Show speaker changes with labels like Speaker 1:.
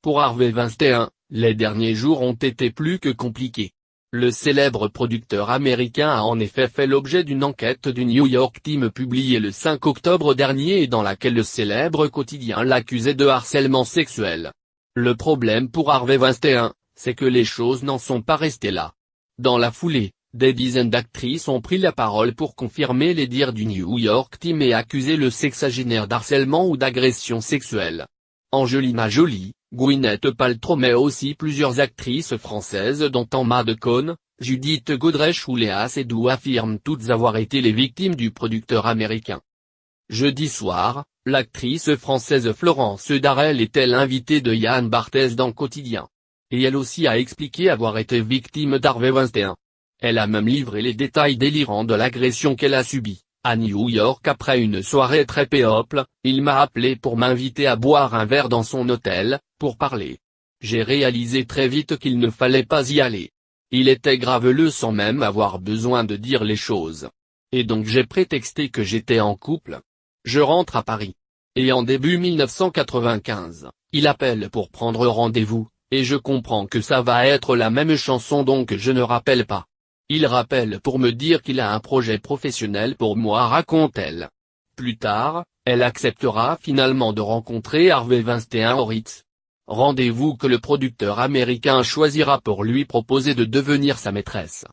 Speaker 1: Pour Harvey Weinstein, les derniers jours ont été plus que compliqués. Le célèbre producteur américain a en effet fait l'objet d'une enquête du New York Times publiée le 5 octobre dernier et dans laquelle le célèbre quotidien l'accusait de harcèlement sexuel. Le problème pour Harvey Weinstein, c'est que les choses n'en sont pas restées là. Dans la foulée, des dizaines d'actrices ont pris la parole pour confirmer les dires du New York Times et accuser le sexagénaire d'harcèlement ou d'agression sexuelle. Angelina Jolie, Gwyneth Paltrow mais aussi plusieurs actrices françaises dont Emma Decaune, Judith Godrèche ou Léa Seydoux affirment toutes avoir été les victimes du producteur américain. Jeudi soir, l'actrice française Florence Darel était l'invitée de Yann Barthès dans Quotidien. Et elle aussi a expliqué avoir été victime d'Harvey Weinstein. Elle a même livré les détails délirants de l'agression qu'elle a subie. À New York après une soirée très people, il m'a appelé pour m'inviter à boire un verre dans son hôtel, pour parler. J'ai réalisé très vite qu'il ne fallait pas y aller. Il était graveleux sans même avoir besoin de dire les choses. Et donc j'ai prétexté que j'étais en couple. Je rentre à Paris. Et en début 1995, il appelle pour prendre rendez-vous, et je comprends que ça va être la même chanson donc je ne rappelle pas. Il rappelle pour me dire qu'il a un projet professionnel pour moi raconte-t-elle. Plus tard, elle acceptera finalement de rencontrer Harvey Weinstein au Ritz. Rendez-vous que le producteur américain choisira pour lui proposer de devenir sa maîtresse.